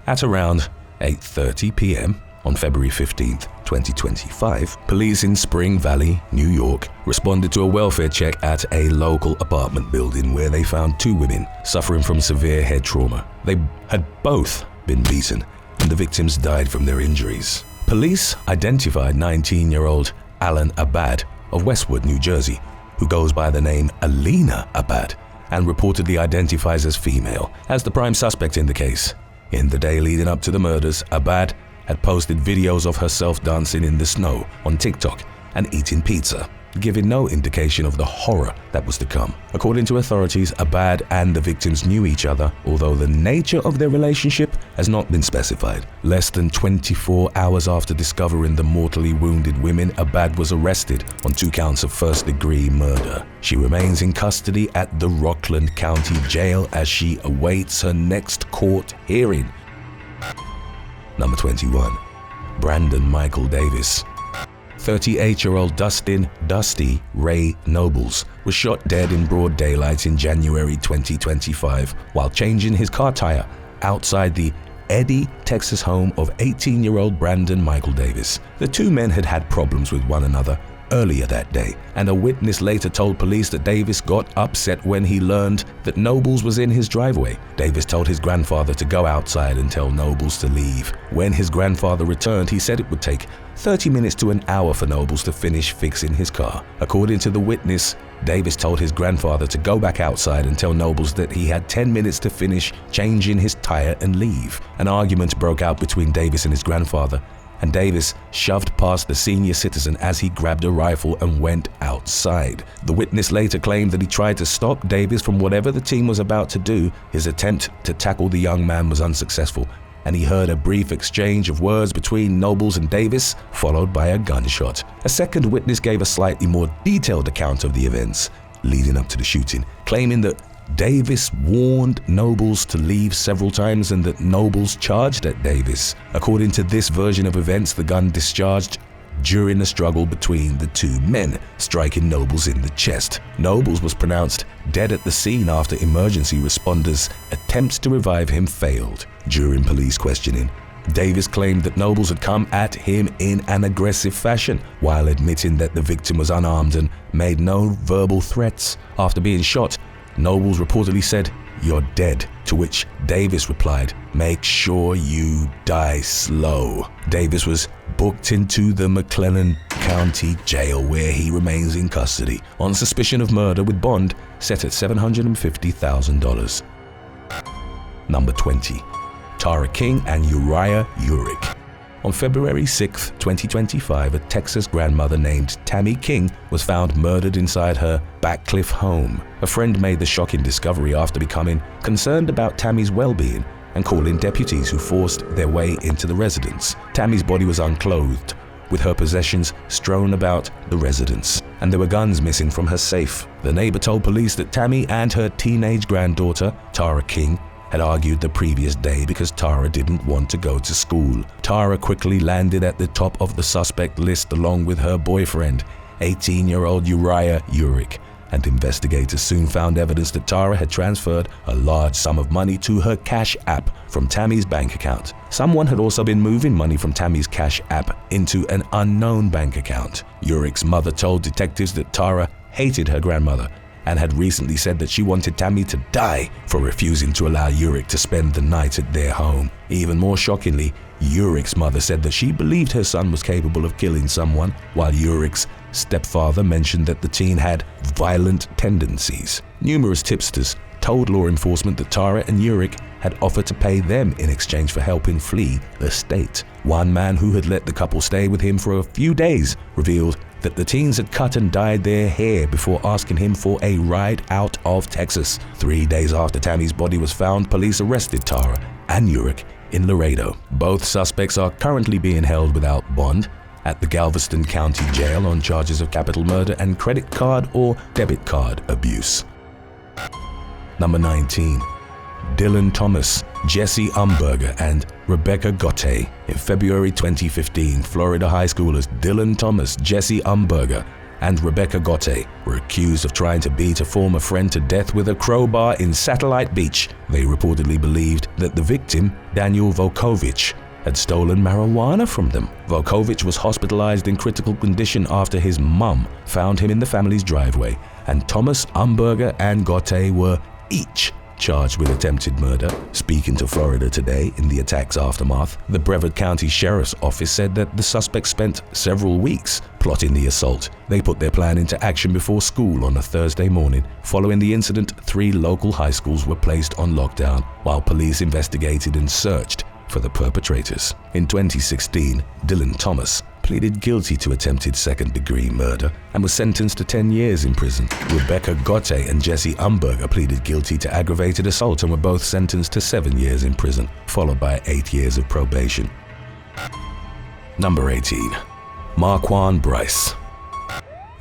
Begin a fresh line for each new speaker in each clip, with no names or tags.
At around 8:30 p.m. on February 15, 2025, police in Spring Valley, New York, responded to a welfare check at a local apartment building where they found two women suffering from severe head trauma. They had both been beaten, and the victims died from their injuries. Police identified 19-year-old Alina Abad of Westwood, New Jersey, who goes by the name Alina Abad and reportedly identifies as female, as the prime suspect in the case. In the day leading up to the murders, Abad had posted videos of herself dancing in the snow on TikTok and eating pizza, giving no indication of the horror that was to come. According to authorities, Abad and the victims knew each other, although the nature of their relationship has not been specified. Less than 24 hours after discovering the mortally wounded women, Abad was arrested on 2 counts of first-degree murder. She remains in custody at the Rockland County Jail as she awaits her next court hearing. Number 21. Brandon Michael Davis. 38-year-old Dusty Ray Nobles was shot dead in broad daylight in January 2025 while changing his car tire outside the Eddy, Texas home of 18-year-old Brandon Michael Davis. The two men had had problems with one another earlier that day, and a witness later told police that Davis got upset when he learned that Nobles was in his driveway. Davis told his grandfather to go outside and tell Nobles to leave. When his grandfather returned, he said it would take 30 minutes to an hour for Nobles to finish fixing his car. According to the witness, Davis told his grandfather to go back outside and tell Nobles that he had 10 minutes to finish changing his tire and leave. An argument broke out between Davis and his grandfather, and Davis shoved past the senior citizen as he grabbed a rifle and went outside. The witness later claimed that he tried to stop Davis from whatever the team was about to do. His attempt to tackle the young man was unsuccessful, and he heard a brief exchange of words between Nobles and Davis, followed by a gunshot. A second witness gave a slightly more detailed account of the events leading up to the shooting, claiming that Davis warned Nobles to leave several times and that Nobles charged at Davis. According to this version of events, the gun discharged during a struggle between the two men, striking Nobles in the chest. Nobles was pronounced dead at the scene after emergency responders' attempts to revive him failed. During police questioning, Davis claimed that Nobles had come at him in an aggressive fashion, while admitting that the victim was unarmed and made no verbal threats. After being shot, Nobles reportedly said, "You're dead," to which Davis replied, "Make sure you die slow." Davis was booked into the McClellan County Jail where he remains in custody on suspicion of murder with bond set at $750,000. Number 20. Tara King and Uriah Urick. On February 6, 2025, a Texas grandmother named Tammy King was found murdered inside her Backcliff home. A friend made the shocking discovery after becoming concerned about Tammy's well-being and calling deputies who forced their way into the residence. Tammy's body was unclothed, with her possessions strewn about the residence, and there were guns missing from her safe. The neighbor told police that Tammy and her teenage granddaughter, Tara King, had argued the previous day because Tara didn't want to go to school. Tara quickly landed at the top of the suspect list along with her boyfriend, 18-year-old Uriah Urick, and investigators soon found evidence that Tara had transferred a large sum of money to her Cash App from Tammy's bank account. Someone had also been moving money from Tammy's Cash App into an unknown bank account. Urick's mother told detectives that Tara hated her grandmother and had recently said that she wanted Tammy to die for refusing to allow Urick to spend the night at their home. Even more shockingly, Urick's mother said that she believed her son was capable of killing someone, while Urick's stepfather mentioned that the teen had violent tendencies. Numerous tipsters told law enforcement that Tara and Urick had offered to pay them in exchange for helping flee the state. One man who had let the couple stay with him for a few days revealed that the teens had cut and dyed their hair before asking him for a ride out of Texas. 3 days after Tammy's body was found, police arrested Tara and Urick in Laredo. Both suspects are currently being held without bond at the Galveston County Jail on charges of capital murder and credit card or debit card abuse. Number 19. Dylan Thomas, Jessie Umberger, and Rebecca Gotay. In February 2015, Florida high schoolers Dylan Thomas, Jessie Umberger, and Rebecca Gotay were accused of trying to beat a former friend to death with a crowbar in Satellite Beach. They reportedly believed that the victim, Daniel Volkovich, had stolen marijuana from them. Volkovich was hospitalized in critical condition after his mum found him in the family's driveway, and Thomas, Umberger, and Gotay were each charged with attempted murder. Speaking to Florida Today in the attack's aftermath, the Brevard County Sheriff's Office said that the suspects spent several weeks plotting the assault. They put their plan into action before school on a Thursday morning. Following the incident, 3 local high schools were placed on lockdown while police investigated and searched for the perpetrators. In 2016, Dylan Thomas pleaded guilty to attempted second-degree murder and was sentenced to 10 years in prison. Rebecca Gotay and Jessie Umberger pleaded guilty to aggravated assault and were both sentenced to 7 years in prison, followed by 8 years of probation. Number 18. Marquan Brice.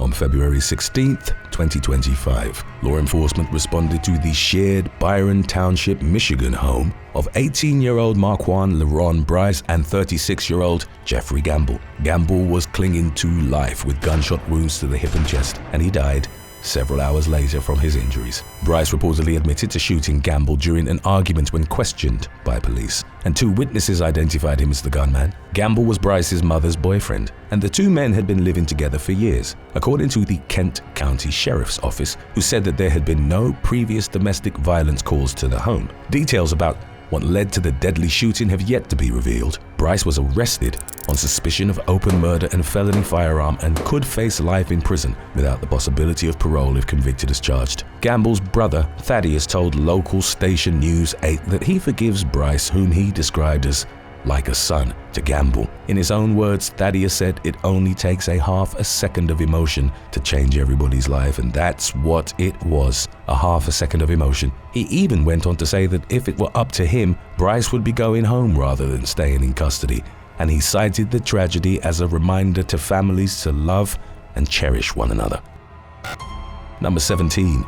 On February 16, 2025, law enforcement responded to the shared Byron Township, Michigan home of 18-year-old Marquan LeRon Brice and 36-year-old Jeffrey Gamble. Gamble was clinging to life with gunshot wounds to the hip and chest, and he died several hours later from his injuries. Brice reportedly admitted to shooting Gamble during an argument when questioned by police, and 2 witnesses identified him as the gunman. Gamble was Brice's mother's boyfriend, and the 2 men had been living together for years, according to the Kent County Sheriff's Office, who said that there had been no previous domestic violence calls to the home. Details about what led to the deadly shooting have yet to be revealed. Brice was arrested on suspicion of open murder and felony firearm and could face life in prison without the possibility of parole if convicted as charged. Gamble's brother, Thaddeus, told local station News 8 that he forgives Brice, whom he described as like a son to Gamble. In his own words, Thaddeus said it only takes a half a second of emotion to change everybody's life, and that's what it was, a half a second of emotion. He even went on to say that if it were up to him, Brice would be going home rather than staying in custody, and he cited the tragedy as a reminder to families to love and cherish one another. Number 17.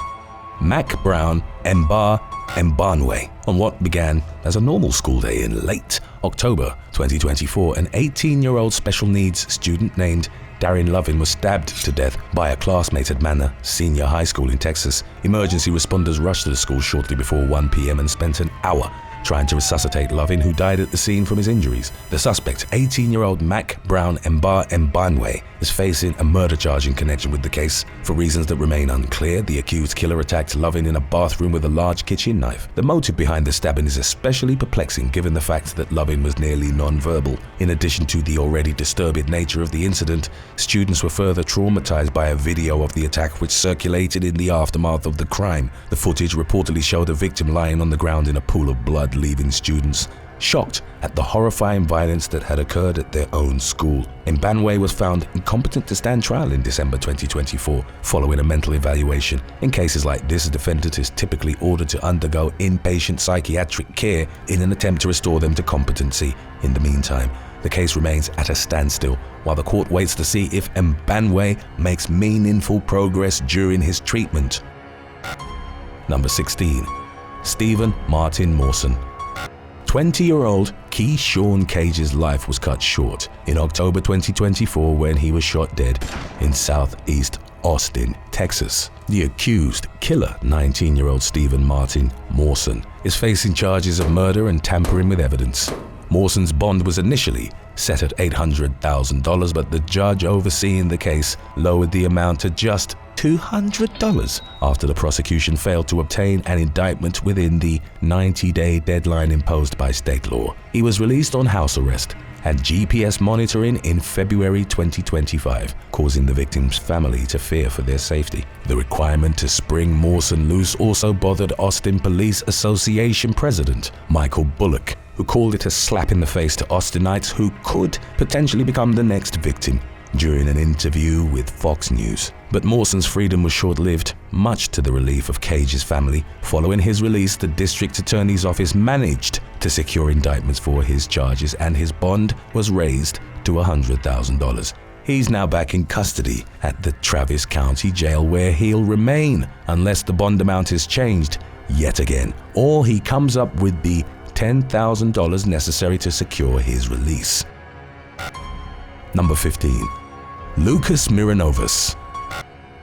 Mac Brown Mbah Mbanwei. On what began as a normal school day in late October 2024, an 18-year-old special needs student named Darren Lovin was stabbed to death by a classmate at Manor Senior High School in Texas. Emergency responders rushed to the school shortly before 1 p.m. and spent an hour trying to resuscitate Lovin, who died at the scene from his injuries. The suspect, 18-year-old Mac Brown Mbah Mbanwei, is facing a murder charge in connection with the case. For reasons that remain unclear, the accused killer attacked Lovin in a bathroom with a large kitchen knife. The motive behind the stabbing is especially perplexing given the fact that Lovin was nearly non-verbal. In addition to the already disturbing nature of the incident, students were further traumatized by a video of the attack which circulated in the aftermath of the crime. The footage reportedly showed the victim lying on the ground in a pool of blood, leaving students shocked at the horrifying violence that had occurred at their own school. Mbanwei was found incompetent to stand trial in December 2024 following a mental evaluation. In cases like this, a defendant is typically ordered to undergo inpatient psychiatric care in an attempt to restore them to competency. In the meantime, the case remains at a standstill while the court waits to see if Mbanwei makes meaningful progress during his treatment. Number 16. Stephen Martin Morson. 20-year-old Keyshawn Cage's life was cut short in October 2024 when he was shot dead in southeast Austin, Texas. The accused killer, 19-year-old Stephen Martin Morson, is facing charges of murder and tampering with evidence. Morson's bond was initially set at $800,000, but the judge overseeing the case lowered the amount to just $200 after the prosecution failed to obtain an indictment within the 90-day deadline imposed by state law. He was released on house arrest and GPS monitoring in February 2025, causing the victim's family to fear for their safety. The requirement to spring Morson loose also bothered Austin Police Association President Michael Bullock, who called it a slap in the face to Austinites who could potentially become the next victim, during an interview with Fox News. But Morson's freedom was short-lived, much to the relief of Cage's family. Following his release, the district attorney's office managed to secure indictments for his charges, and his bond was raised to $100,000. He's now back in custody at the Travis County Jail, where he'll remain unless the bond amount is changed yet again, or he comes up with the $10,000 necessary to secure his release. Number 15. Lukas Mironovas.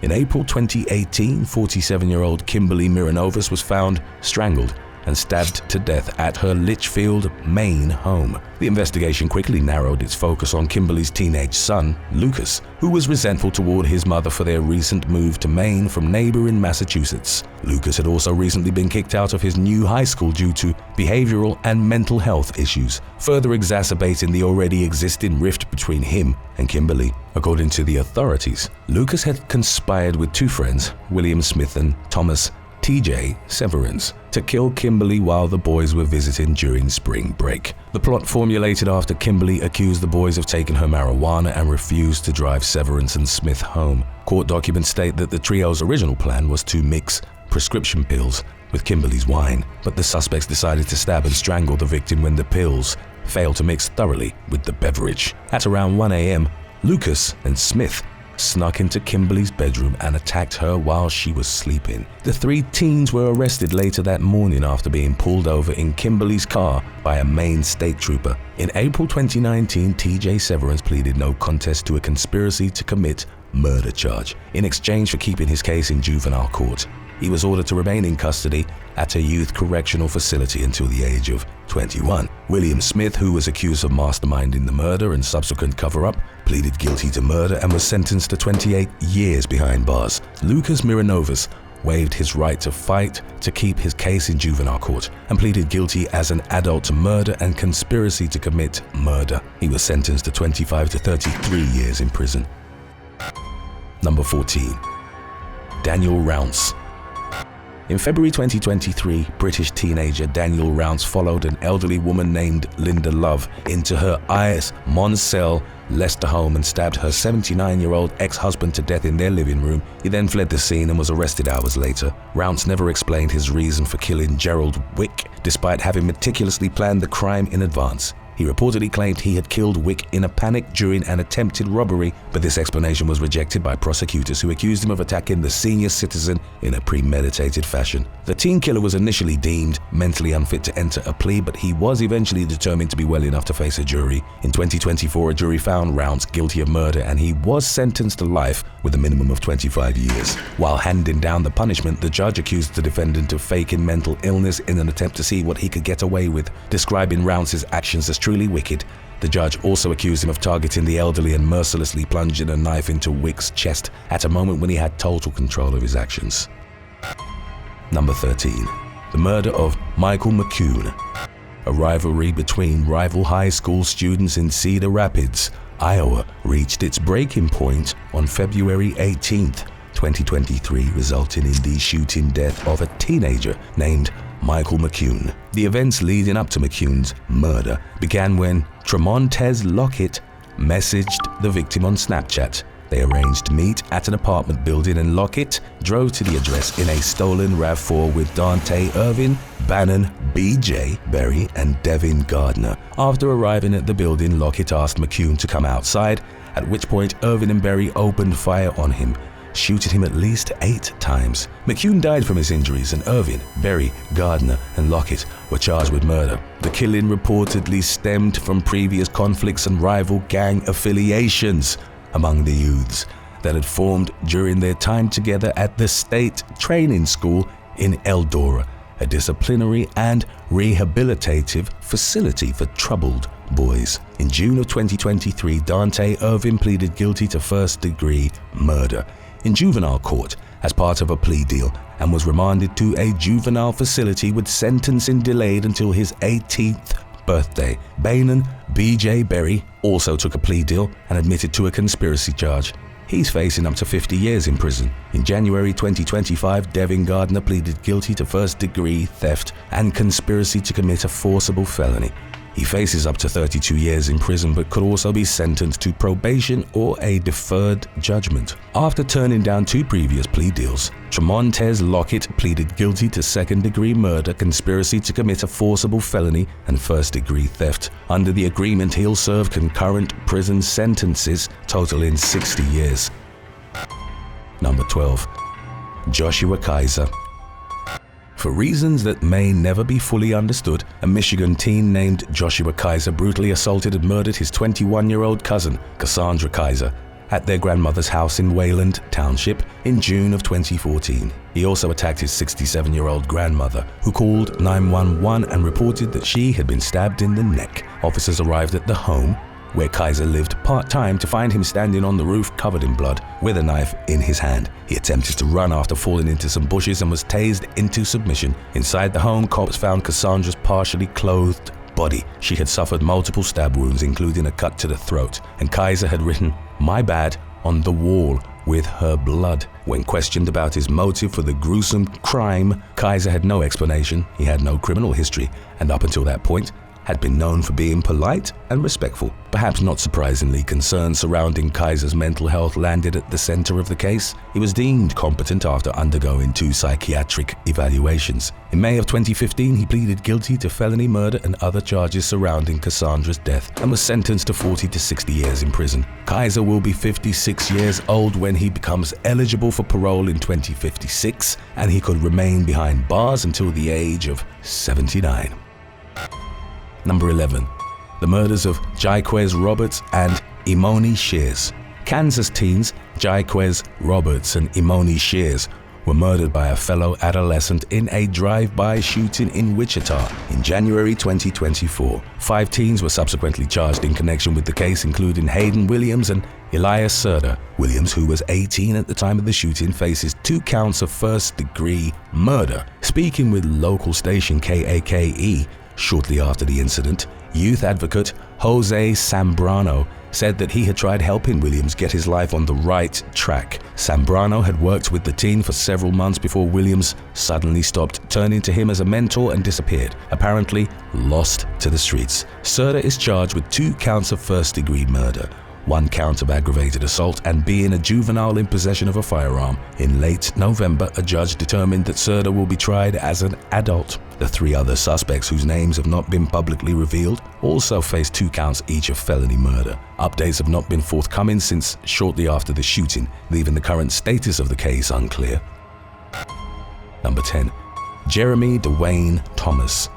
In April 2018, 47-year-old Kimberly Mironovas was found strangled and stabbed to death at her Litchfield, Maine home. The investigation quickly narrowed its focus on Kimberly's teenage son, Lukas, who was resentful toward his mother for their recent move to Maine from neighboring Massachusetts. Lukas had also recently been kicked out of his new high school due to behavioral and mental health issues, further exacerbating the already existing rift between him and Kimberly. According to the authorities, Lukas had conspired with two friends, William Smith and Thomas TJ Severance, to kill Kimberly while the boys were visiting during spring break. The plot formulated after Kimberly accused the boys of taking her marijuana and refused to drive Severance and Smith home. Court documents state that the trio's original plan was to mix prescription pills with Kimberly's wine, but the suspects decided to stab and strangle the victim when the pills failed to mix thoroughly with the beverage. At around 1 a.m., Lukas and Smith snuck into Kimberly's bedroom and attacked her while she was sleeping. The three teens were arrested later that morning after being pulled over in Kimberly's car by a Maine state trooper. In April 2019, TJ Severance pleaded no contest to a conspiracy to commit murder charge in exchange for keeping his case in juvenile court. He was ordered to remain in custody at a youth correctional facility until the age of 21. William Smith, who was accused of masterminding the murder and subsequent cover-up, pleaded guilty to murder and was sentenced to 28 years behind bars. Lukas Mironovas waived his right to fight to keep his case in juvenile court and pleaded guilty as an adult to murder and conspiracy to commit murder. He was sentenced to 25 to 33 years in prison. Number 14. Daniel Rounce. In February 2023, British teenager Daniel Rounce followed an elderly woman named Linda Love into her IS Monsell, Leicester home and stabbed her 79-year-old ex-husband to death in their living room. He then fled the scene and was arrested hours later. Rounce never explained his reason for killing Gerald Wick, despite having meticulously planned the crime in advance. He reportedly claimed he had killed Wick in a panic during an attempted robbery, but this explanation was rejected by prosecutors who accused him of attacking the senior citizen in a premeditated fashion. The teen killer was initially deemed mentally unfit to enter a plea, but he was eventually determined to be well enough to face a jury. In 2024, a jury found Rounce guilty of murder and he was sentenced to life with a minimum of 25 years. While handing down the punishment, the judge accused the defendant of faking mental illness in an attempt to see what he could get away with, describing Rounce's actions as truly wicked. The judge also accused him of targeting the elderly and mercilessly plunging a knife into Wick's chest at a moment when he had total control of his actions. Number 13. The murder of Michael McCune. A rivalry between rival high school students in Cedar Rapids, Iowa, reached its breaking point on February 18th, 2023, resulting in the shooting death of a teenager named Michael McCune. The events leading up to McCune's murder began when Tremontez Lockett messaged the victim on Snapchat. They arranged to meet at an apartment building and Lockett drove to the address in a stolen RAV4 with Dante Irvin, Bannon, BJ Berry, and Devin Gardner. After arriving at the building, Lockett asked McCune to come outside, at which point Irvin and Berry opened fire on him, shooting him at least 8 times. McCune died from his injuries and Irvin, Berry, Gardner, and Lockett were charged with murder. The killing reportedly stemmed from previous conflicts and rival gang affiliations among the youths that had formed during their time together at the State Training School in Eldora, a disciplinary and rehabilitative facility for troubled boys. In June of 2023, Dante Irvin pleaded guilty to first-degree murder in juvenile court as part of a plea deal and was remanded to a juvenile facility with sentencing delayed until his 18th birthday. Bannon BJ Berry also took a plea deal and admitted to a conspiracy charge. He's facing up to 50 years in prison. In January 2025, Devin Gardner pleaded guilty to first-degree theft and conspiracy to commit a forcible felony. He faces up to 32 years in prison but could also be sentenced to probation or a deferred judgment. After turning down 2 previous plea deals, Tremontez Lockett pleaded guilty to second-degree murder, conspiracy to commit a forcible felony, and first-degree theft. Under the agreement, he'll serve concurrent prison sentences totaling 60 years. Number 12. Joshua Keyzer. For reasons that may never be fully understood, a Michigan teen named Joshua Keyzer brutally assaulted and murdered his 21-year-old cousin, Cassandra Keyzer, at their grandmother's house in Wayland Township in June of 2014. He also attacked his 67-year-old grandmother, who called 911 and reported that she had been stabbed in the neck. Officers arrived at the home where Keyzer lived part-time to find him standing on the roof covered in blood with a knife in his hand. He attempted to run after falling into some bushes and was tased into submission. Inside the home, cops found Cassandra's partially clothed body. She had suffered multiple stab wounds, including a cut to the throat, and Keyzer had written "My bad" on the wall with her blood. When questioned about his motive for the gruesome crime, Keyzer had no explanation. He had no criminal history, and up until that point, had been known for being polite and respectful. Perhaps not surprisingly, concerns surrounding Keyzer's mental health landed at the center of the case. He was deemed competent after undergoing 2 psychiatric evaluations. In May of 2015, he pleaded guilty to felony murder and other charges surrounding Cassandra's death and was sentenced to 40 to 60 years in prison. Keyzer will be 56 years old when he becomes eligible for parole in 2056, and he could remain behind bars until the age of 79. Number 11. The murders of Jhiquez Roberts and Emoni Shears. Kansas teens Jhiquez Roberts and Emoni Shears were murdered by a fellow adolescent in a drive-by shooting in Wichita in January 2024. 5 teens were subsequently charged in connection with the case, including Kaiheem Williams and Uriah. Williams, who was 18 at the time of the shooting, faces 2 counts of first-degree murder. Speaking with local station KAKE, shortly after the incident, youth advocate Jose Zambrano said that he had tried helping Williams get his life on the right track. Zambrano had worked with the teen for several months before Williams suddenly stopped turning to him as a mentor and disappeared, apparently lost to the streets. Serta is charged with 2 counts of first-degree murder, 1 count of aggravated assault, and being a juvenile in possession of a firearm. In late November, a judge determined that Serta will be tried as an adult. The 3 other suspects, whose names have not been publicly revealed, also face 2 counts each of felony murder. Updates have not been forthcoming since shortly after the shooting, leaving the current status of the case unclear. Number 10. Jeremy Dewayne Thomas.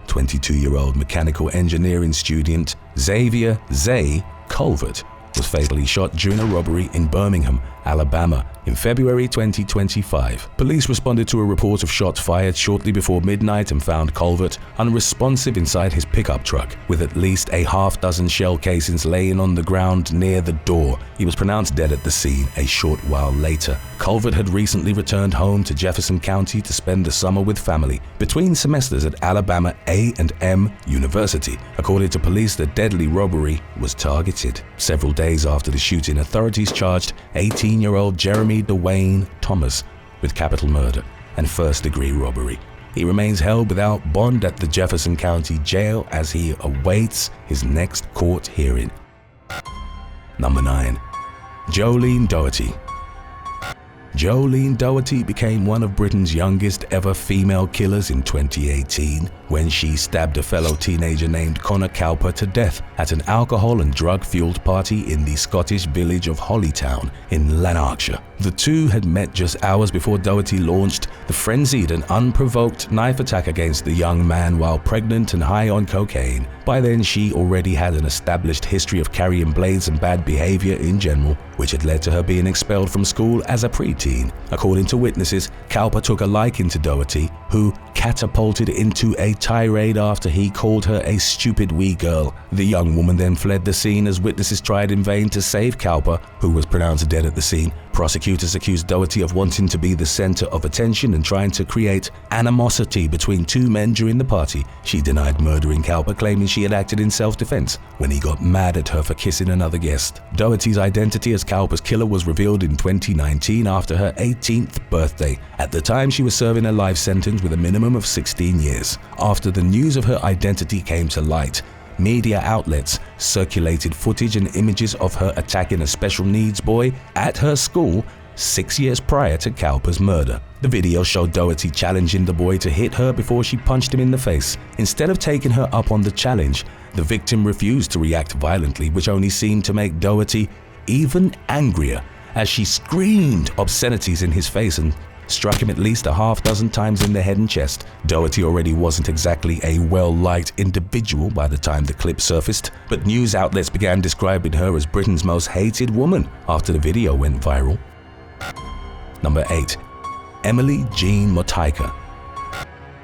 22-year-old mechanical engineering student Xavier Zay Colvert was fatally shot during a robbery in Birmingham, Alabama in February 2025. Police responded to a report of shots fired shortly before midnight and found Colvert unresponsive inside his pickup truck, with at least a half-dozen shell casings laying on the ground near the door. He was pronounced dead at the scene a short while later. Colvert had recently returned home to Jefferson County to spend the summer with family between semesters at Alabama A&M University. According to police, the deadly robbery was targeted. Several days after the shooting, authorities charged 18-year-old Jeremy Dewayne Thomas with capital murder and first-degree robbery. He remains held without bond at the Jefferson County Jail as he awaits his next court hearing. Number 9. Jolene Doherty. Jolene Doherty became one of Britain's youngest ever female killers in 2018 when she stabbed a fellow teenager named Conor Cowper to death at an alcohol and drug-fueled party in the Scottish village of Hollytown in Lanarkshire. The two had met just hours before Doherty launched the frenzied and unprovoked knife attack against the young man while pregnant and high on cocaine. By then, she already had an established history of carrying blades and bad behavior in general, which had led to her being expelled from school as a preteen. According to witnesses, Cowper took a liking to Doherty, who catapulted into a tirade after he called her a stupid wee girl. The young woman then fled the scene as witnesses tried in vain to save Cowper, who was pronounced dead at the scene. Prosecutors accused Doherty of wanting to be the center of attention and trying to create animosity between 2 men during the party. She denied murdering Cowper, claiming she had acted in self-defense when he got mad at her for kissing another guest. Doherty's identity as Cowper's killer was revealed in 2019 after her 18th birthday. At the time, she was serving a life sentence with a minimum of 16 years. After the news of her identity came to light, media outlets circulated footage and images of her attacking a special needs boy at her school 6 years prior to Cowper's murder. The video showed Doherty challenging the boy to hit her before she punched him in the face. Instead of taking her up on the challenge, the victim refused to react violently, which only seemed to make Doherty even angrier as she screamed obscenities in his face and struck him at least a half dozen times in the head and chest. Doherty already wasn't exactly a well-liked individual by the time the clip surfaced, but news outlets began describing her as Britain's most hated woman after the video went viral. Number 8. Emily Jean Motyka.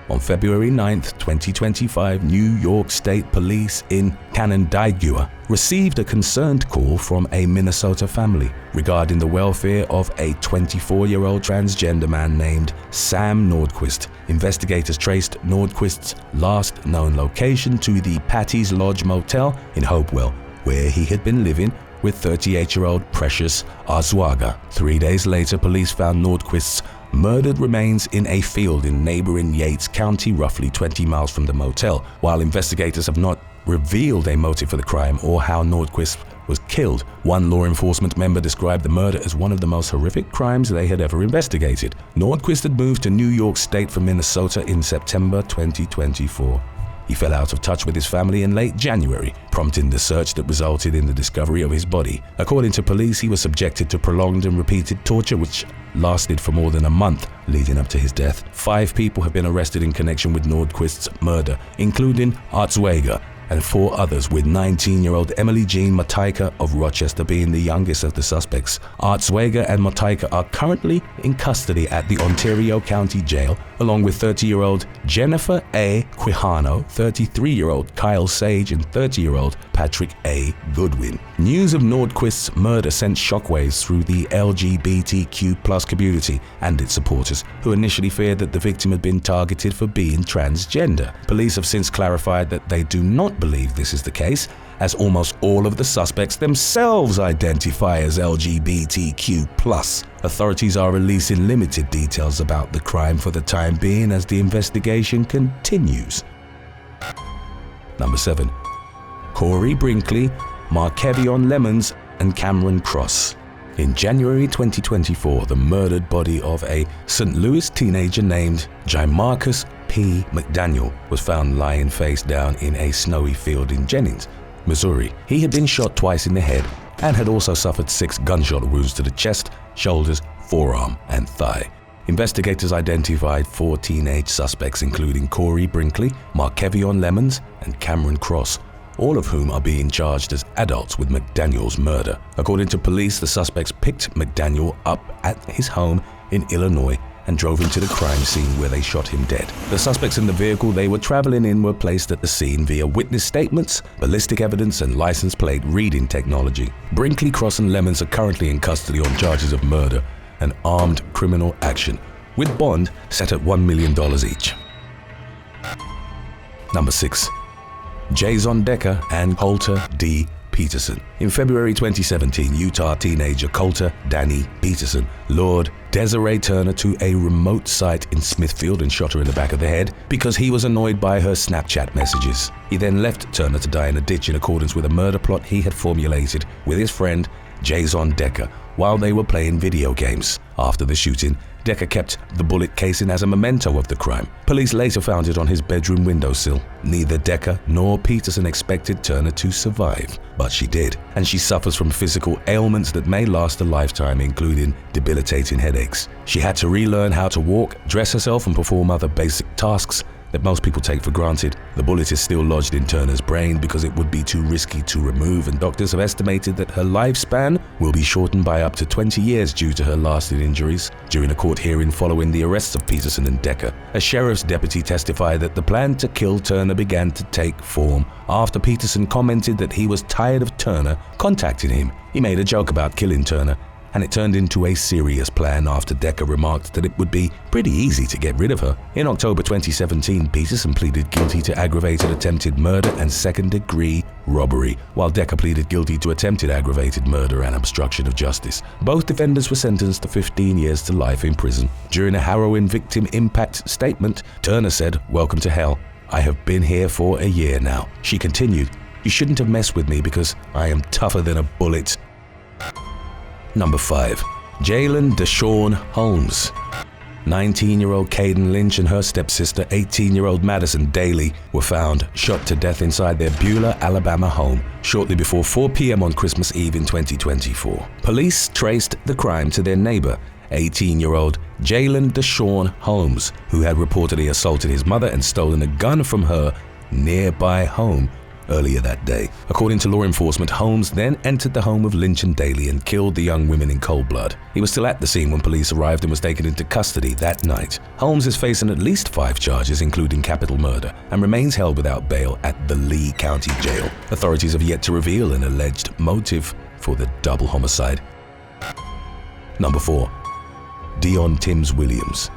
On February 9, 2025, New York State Police in Canandaigua received a concerned call from a Minnesota family regarding the welfare of a 24-year-old transgender man named Sam Nordquist. Investigators traced Nordquist's last known location to the Patty's Lodge Motel in Hopewell, where he had been living with 38-year-old Precious Azuaga. 3 days later, police found Nordquist's murdered remains in a field in neighboring Yates County, roughly 20 miles from the motel. While investigators have not revealed a motive for the crime or how Nordquist was killed, one law enforcement member described the murder as one of the most horrific crimes they had ever investigated. Nordquist had moved to New York State from Minnesota in September 2024. He fell out of touch with his family in late January, prompting the search that resulted in the discovery of his body. According to police, he was subjected to prolonged and repeated torture, which lasted for more than a month leading up to his death. 5 people have been arrested in connection with Nordquist's murder, including Azuaga and 4 others, with 19-year-old Emily Jean Motyka of Rochester being the youngest of the suspects. Azuaga and Motyka are currently in custody at the Ontario County Jail, along with 30-year-old Jennifer A. Quijano, 33-year-old Kyle Sage, and 30-year-old Patrick A. Goodwin. News of Nordquist's murder sent shockwaves through the LGBTQ+ community and its supporters, who initially feared that the victim had been targeted for being transgender. Police have since clarified that they do not believe this is the case, as almost all of the suspects themselves identify as LGBTQ+. Authorities are releasing limited details about the crime for the time being as the investigation continues. Number 7. Corey Brinkley, Marquan Lemons, and Cameron Cross. In January 2024, the murdered body of a St. Louis teenager named Jamarcus P. McDaniel was found lying face down in a snowy field in Jennings, Missouri. He had been shot twice in the head and had also suffered 6 gunshot wounds to the chest, shoulders, forearm, and thigh. Investigators identified 4 teenage suspects, including Corey Brinkley, Marquan Lemons, and Cameron Cross, all of whom are being charged as adults with McDaniel's murder. According to police, the suspects picked McDaniel up at his home in Illinois and drove him to the crime scene where they shot him dead. The suspects in the vehicle they were traveling in were placed at the scene via witness statements, ballistic evidence, and license plate reading technology. Brinkley, Cross, and Lemons are currently in custody on charges of murder and armed criminal action, with bond set at $1 million each. Number 6. Jayzon Decker and Colter D. Peterson. In February 2017, Utah teenager Colter Danny Peterson lured Desiree Turner to a remote site in Smithfield and shot her in the back of the head because he was annoyed by her Snapchat messages. He then left Turner to die in a ditch in accordance with a murder plot he had formulated with his friend Jayzon Decker while they were playing video games. After the shooting, Decker kept the bullet casing as a memento of the crime. Police later found it on his bedroom windowsill. Neither Decker nor Peterson expected Turner to survive, but she did, and she suffers from physical ailments that may last a lifetime, including debilitating headaches. She had to relearn how to walk, dress herself, and perform other basic tasks that most people take for granted. The bullet is still lodged in Turner's brain because it would be too risky to remove, and doctors have estimated that her lifespan will be shortened by up to 20 years due to her lasting injuries. During a court hearing following the arrests of Peterson and Decker, a sheriff's deputy testified that the plan to kill Turner began to take form after Peterson commented that he was tired of Turner contacting him. He made a joke about killing Turner, and it turned into a serious plan after Decker remarked that it would be pretty easy to get rid of her. In October 2017, Peterson pleaded guilty to aggravated attempted murder and second-degree robbery, while Decker pleaded guilty to attempted aggravated murder and obstruction of justice. Both defendants were sentenced to 15 years to life in prison. During a harrowing victim impact statement, Turner said, "Welcome to hell. I have been here for a year now." She continued, "You shouldn't have messed with me because I am tougher than a bullet." Number 5. Jalen Dashawn Holmes. 19-year-old Caden Lynch and her stepsister, 18-year-old Madison Daly, were found shot to death inside their Beulah, Alabama home shortly before 4 p.m. on Christmas Eve in 2024. Police traced the crime to their neighbor, 18-year-old Jalen Dashawn Holmes, who had reportedly assaulted his mother and stolen a gun from her nearby home earlier that day. According to law enforcement, Holmes then entered the home of Lynch and Daly and killed the young women in cold blood. He was still at the scene when police arrived and was taken into custody that night. Holmes is facing at least 5 charges, including capital murder, and remains held without bail at the Lee County Jail. Authorities have yet to reveal an alleged motive for the double homicide. Number 4. Dionne Timms-Williams.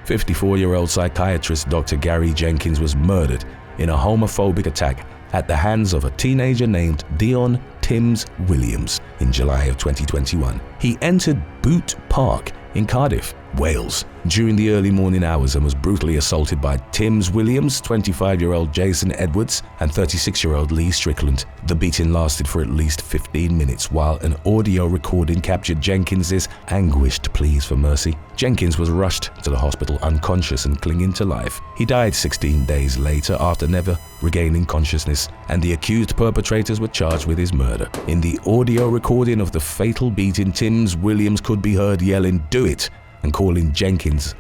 54-year-old psychiatrist Dr. Gary Jenkins was murdered in a homophobic attack at the hands of a teenager named Dionne Timms-Williams in July of 2021. He entered Boot Park in Cardiff, Wales, during the early morning hours and was brutally assaulted by Timms-Williams, 25-year-old Jason Edwards, and 36-year-old Lee Strickland. The beating lasted for at least 15 minutes, while an audio recording captured Jenkins's anguished pleas for mercy. Jenkins was rushed to the hospital unconscious and clinging to life. He died 16 days later after never regaining consciousness, and the accused perpetrators were charged with his murder. In the audio recording of the fatal beating, Timms-Williams could be heard yelling, "Do it!" and calling Jenkins.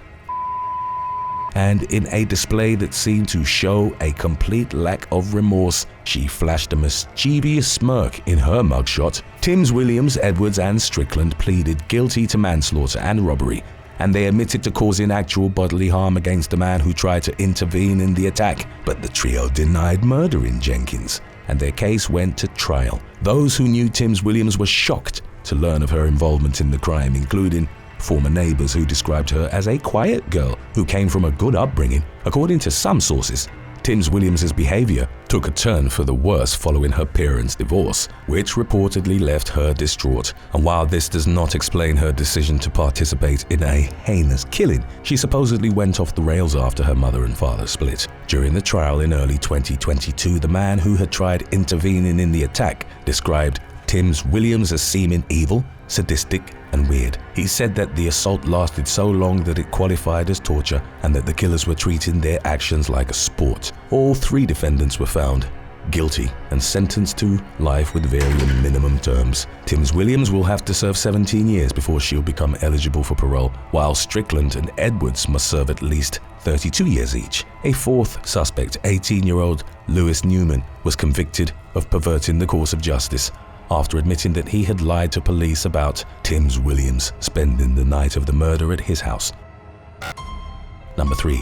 And in a display that seemed to show a complete lack of remorse, she flashed a mischievous smirk in her mugshot. Timms-Williams, Edwards, and Strickland pleaded guilty to manslaughter and robbery, and they admitted to causing actual bodily harm against the man who tried to intervene in the attack. But the trio denied murdering Jenkins, and their case went to trial. Those who knew Timms-Williams were shocked to learn of her involvement in the crime, including former neighbors who described her as a quiet girl who came from a good upbringing. According to some sources, Timms-Williams' behavior took a turn for the worse following her parents' divorce, which reportedly left her distraught. And while this does not explain her decision to participate in a heinous killing, she supposedly went off the rails after her mother and father split. During the trial in early 2022, the man who had tried intervening in the attack described Timms-Williams as seeming evil, sadistic, and weird. He said that the assault lasted so long that it qualified as torture and that the killers were treating their actions like a sport. All 3 defendants were found guilty and sentenced to life with varying minimum terms. Timms-Williams will have to serve 17 years before she'll become eligible for parole, while Strickland and Edwards must serve at least 32 years each. A 4th suspect, 18-year-old Lewis Newman, was convicted of perverting the course of justice after admitting that he had lied to police about Timms-Williams spending the night of the murder at his house. Number 3.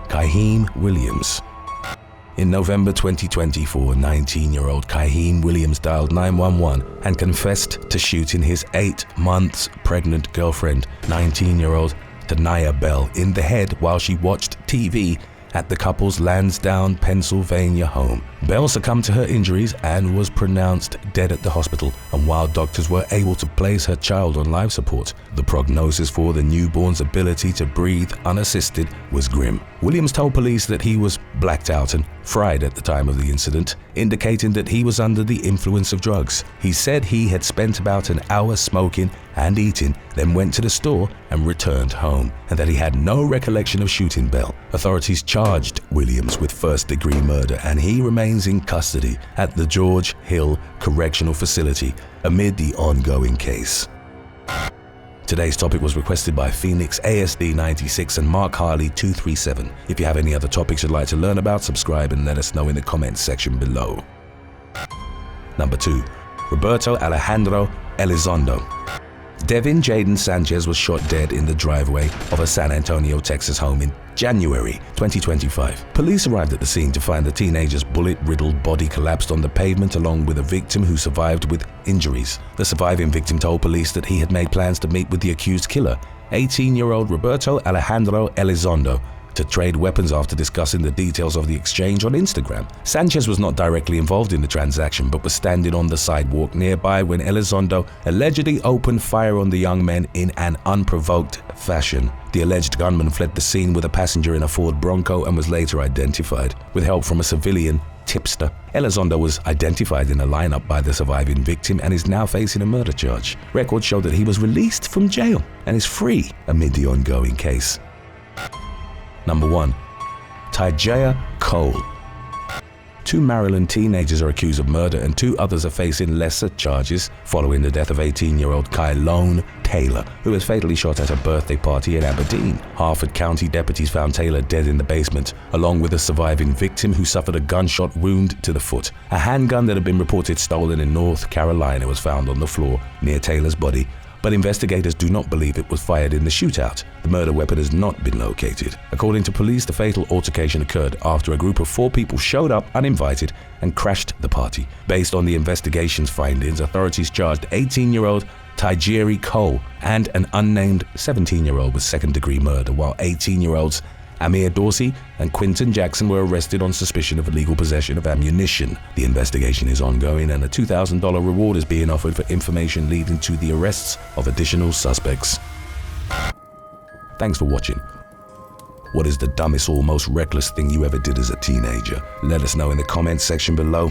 Kaiheem Williams. In November 2024, 19-year-old Kaiheem Williams dialed 911 and confessed to shooting his 8 months pregnant girlfriend, 19-year-old Tanaya Bell, in the head while she watched TV at the couple's Lansdowne, Pennsylvania home. Bell succumbed to her injuries and was pronounced dead at the hospital, and while doctors were able to place her child on life support, the prognosis for the newborn's ability to breathe unassisted was grim. Williams told police that he was blacked out and fried at the time of the incident, indicating that he was under the influence of drugs. He said he had spent about an hour smoking and eating, then went to the store and returned home, and that he had no recollection of shooting Bell. Authorities charged Williams with first-degree murder, and he remains in custody at the George Hill Correctional Facility amid the ongoing case. Today's topic was requested by Phoenix ASD 96 and Mark Harley 237. If you have any other topics you'd like to learn about, subscribe and let us know in the comments section below. Number 2. Roberto Alejandro Elizondo. Devin Jaden Sanchez was shot dead in the driveway of a San Antonio, Texas home in January 2025. Police arrived at the scene to find the teenager's bullet-riddled body collapsed on the pavement along with a victim who survived with injuries. The surviving victim told police that he had made plans to meet with the accused killer, 18-year-old Roberto Alejandro Elizondo, to trade weapons after discussing the details of the exchange on Instagram. Sanchez was not directly involved in the transaction but was standing on the sidewalk nearby when Elizondo allegedly opened fire on the young men in an unprovoked fashion. The alleged gunman fled the scene with a passenger in a Ford Bronco and was later identified. With help from a civilian tipster, Elizondo was identified in a lineup by the surviving victim and is now facing a murder charge. Records show that he was released from jail and is free amid the ongoing case. Number 1. Tyjeir Cole. 2 Maryland teenagers are accused of murder and 2 others are facing lesser charges following the death of 18-year-old Kylone Taylor, who was fatally shot at a birthday party in Aberdeen. Harford County deputies found Taylor dead in the basement, along with a surviving victim who suffered a gunshot wound to the foot. A handgun that had been reported stolen in North Carolina was found on the floor near Taylor's body, but investigators do not believe it was fired in the shootout. The murder weapon has not been located. According to police, the fatal altercation occurred after a group of 4 people showed up uninvited and crashed the party. Based on the investigation's findings, authorities charged 18-year-old Tyjeir Cole and an unnamed 17-year-old with second-degree murder, while 18-year-olds Amir Dorsey and Quinton Jackson were arrested on suspicion of illegal possession of ammunition. The investigation is ongoing and a $2,000 reward is being offered for information leading to the arrests of additional suspects. Thanks for watching. What is the dumbest or most reckless thing you ever did as a teenager? Let us know in the comments section below.